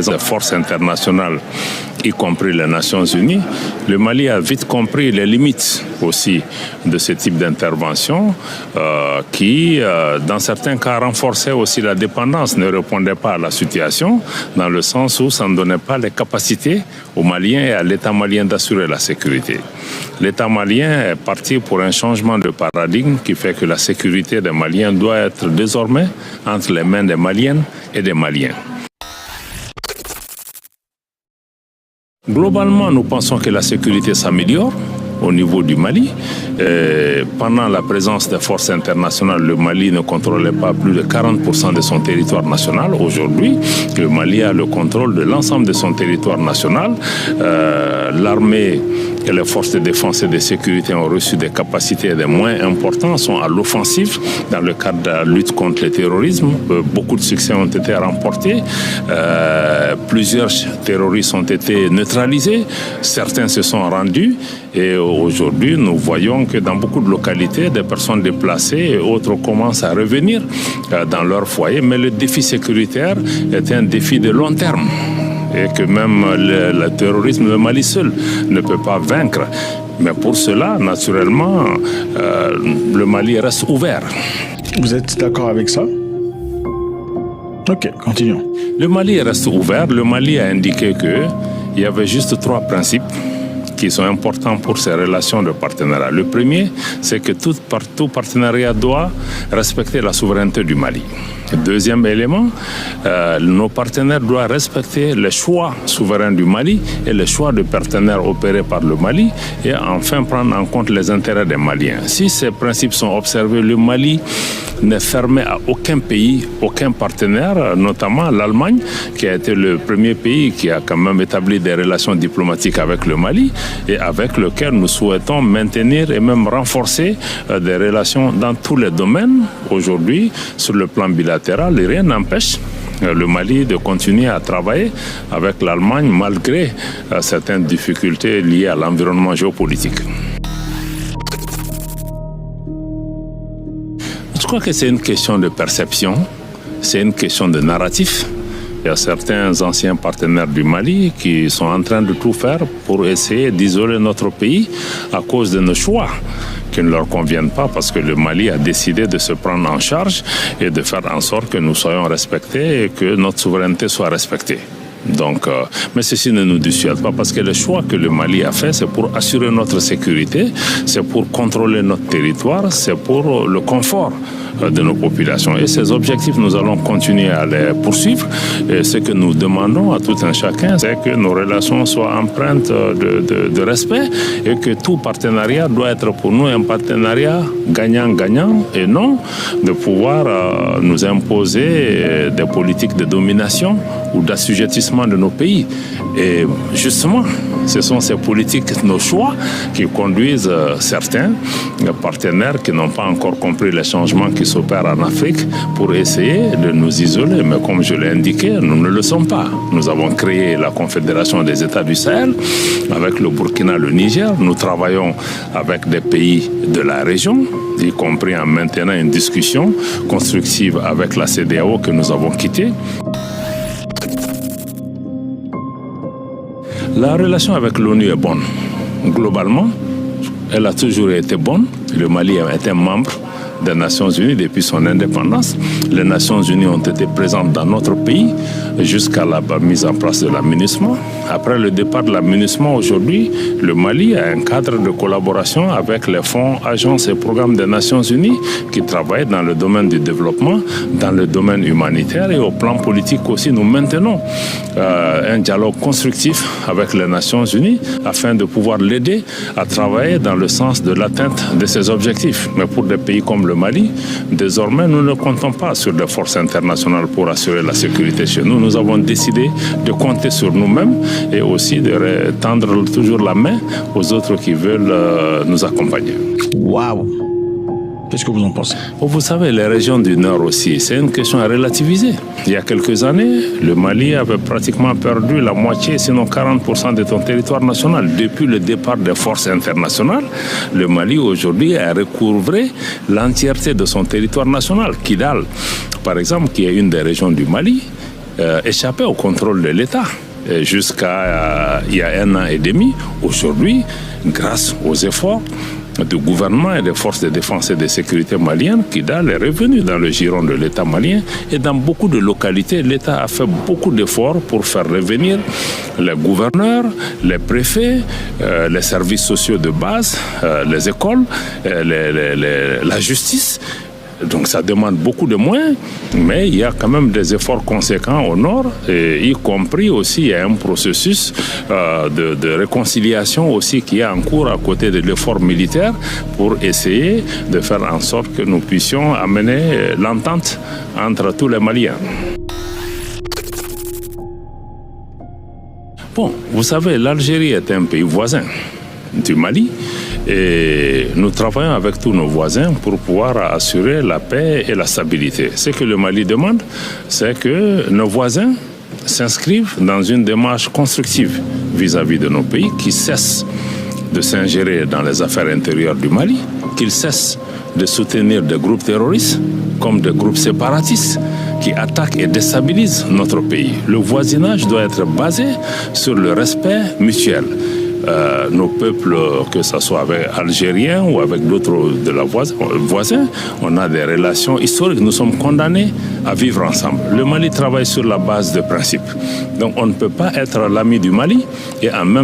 Les forces internationales, y compris les Nations Unies, le Mali a vite compris les limites aussi de ce type d'intervention qui, dans certains cas, renforçait aussi la dépendance, ne répondait pas à la situation, dans le sens où ça ne donnait pas les capacités aux Maliens et à l'État malien d'assurer la sécurité. L'État malien est parti pour un changement de paradigme qui fait que la sécurité des Maliens doit être désormais entre les mains des Maliennes et des Maliens. Globalement, nous pensons que la sécurité s'améliore au niveau du Mali. Pendant la présence des forces internationales, le Mali ne contrôlait pas plus de 40% de son territoire national. Aujourd'hui, le Mali a le contrôle de l'ensemble de son territoire national. L'armée et les forces de défense et de sécurité ont reçu des capacités et des moyens importants, sont à l'offensive dans le cadre de la lutte contre le terrorisme. Beaucoup de succès ont été remportés. Plusieurs terroristes ont été neutralisés. Certains se sont rendus. Et aujourd'hui, nous voyons que dans beaucoup de localités, des personnes déplacées et autres commencent à revenir dans leur foyer. Mais le défi sécuritaire est un défi de long terme. Et que même le terrorisme, le Mali seul ne peut pas vaincre. Mais pour cela, naturellement, le Mali reste ouvert. Vous êtes d'accord avec ça? Ok, continuons. Le Mali reste ouvert. Le Mali a indiqué qu'il y avait juste 3 principes qui sont importants pour ces relations de partenariat. Le premier, c'est que tout partenariat doit respecter la souveraineté du Mali. Deuxième élément, nos partenaires doivent respecter les choix souverains du Mali et les choix de partenaires opérés par le Mali et enfin prendre en compte les intérêts des Maliens. Si ces principes sont observés, le Mali n'est fermé à aucun pays, aucun partenaire, notamment l'Allemagne, qui a été le premier pays qui a quand même établi des relations diplomatiques avec le Mali et avec lequel nous souhaitons maintenir et même renforcer des relations dans tous les domaines. Aujourd'hui, sur le plan bilatéral, rien n'empêche le Mali de continuer à travailler avec l'Allemagne malgré certaines difficultés liées à l'environnement géopolitique. Je crois que c'est une question de perception, c'est une question de narratif. Il y a certains anciens partenaires du Mali qui sont en train de tout faire pour essayer d'isoler notre pays à cause de nos choix qui ne leur conviennent pas parce que le Mali a décidé de se prendre en charge et de faire en sorte que nous soyons respectés et que notre souveraineté soit respectée. Donc, mais ceci ne nous dissuade pas parce que le choix que le Mali a fait, c'est pour assurer notre sécurité, c'est pour contrôler notre territoire, c'est pour le confort de nos populations. Et ces objectifs, nous allons continuer à les poursuivre. Et ce que nous demandons à tout un chacun, c'est que nos relations soient empreintes de respect et que tout partenariat doit être pour nous un partenariat gagnant-gagnant et non de pouvoir nous imposer des politiques de domination ou d'assujettissement de nos pays. Et justement, ce sont ces politiques, nos choix, qui conduisent certains partenaires qui n'ont pas encore compris les changements qui s'opèrent en Afrique pour essayer de nous isoler. Mais comme je l'ai indiqué, nous ne le sommes pas. Nous avons créé la Confédération des États du Sahel avec le Burkina, le Niger. Nous travaillons avec des pays de la région, y compris en maintenant une discussion constructive avec la CEDEAO que nous avons quittée. La relation avec l'ONU est bonne. Globalement, elle a toujours été bonne. Le Mali a été membre des Nations Unies depuis son indépendance. Les Nations Unies ont été présentes dans notre pays jusqu'à la mise en place de la MINUSMA. Après le départ de la MINUSMA, aujourd'hui, le Mali a un cadre de collaboration avec les fonds, agences et programmes des Nations Unies qui travaillent dans le domaine du développement, dans le domaine humanitaire et au plan politique aussi. Nous maintenons un dialogue constructif avec les Nations Unies afin de pouvoir l'aider à travailler dans le sens de l'atteinte de ses objectifs. Mais pour des pays comme le Mali, désormais, nous ne comptons pas sur des forces internationales pour assurer la sécurité chez nous. Nous avons décidé de compter sur nous-mêmes et aussi de tendre toujours la main aux autres qui veulent nous accompagner. Waouh! Qu'est-ce que vous en pensez? Vous savez, les régions du Nord aussi, c'est une question à relativiser. Il y a quelques années, le Mali avait pratiquement perdu la moitié, sinon 40% de son territoire national. Depuis le départ des forces internationales, le Mali aujourd'hui a recouvré l'entièreté de son territoire national. Kidal, par exemple, qui est une des régions du Mali, échappaient au contrôle de l'État. Jusqu'à il y a 1 an et demi, aujourd'hui, grâce aux efforts du gouvernement et des forces de défense et de sécurité maliennes, Kidal est revenu dans le giron de l'État malien et dans beaucoup de localités, l'État a fait beaucoup d'efforts pour faire revenir les gouverneurs, les préfets, les services sociaux de base, les écoles, la justice. Donc ça demande beaucoup de moyens, mais il y a quand même des efforts conséquents au nord, et y compris aussi il y a un processus de réconciliation aussi qui est en cours à côté de l'effort militaire pour essayer de faire en sorte que nous puissions amener l'entente entre tous les Maliens. Bon, vous savez, l'Algérie est un pays voisin du Mali. Et nous travaillons avec tous nos voisins pour pouvoir assurer la paix et la stabilité. Ce que le Mali demande, c'est que nos voisins s'inscrivent dans une démarche constructive vis-à-vis de nos pays, qui cessent de s'ingérer dans les affaires intérieures du Mali, qu'ils cessent de soutenir des groupes terroristes comme des groupes séparatistes qui attaquent et déstabilisent notre pays. Le voisinage doit être basé sur le respect mutuel. Nos peuples, que ce soit avec Algériens ou avec d'autres de la voisins, on a des relations historiques. Nous sommes condamnés à vivre ensemble. Le Mali travaille sur la base de principes. Donc on ne peut pas être l'ami du Mali et en même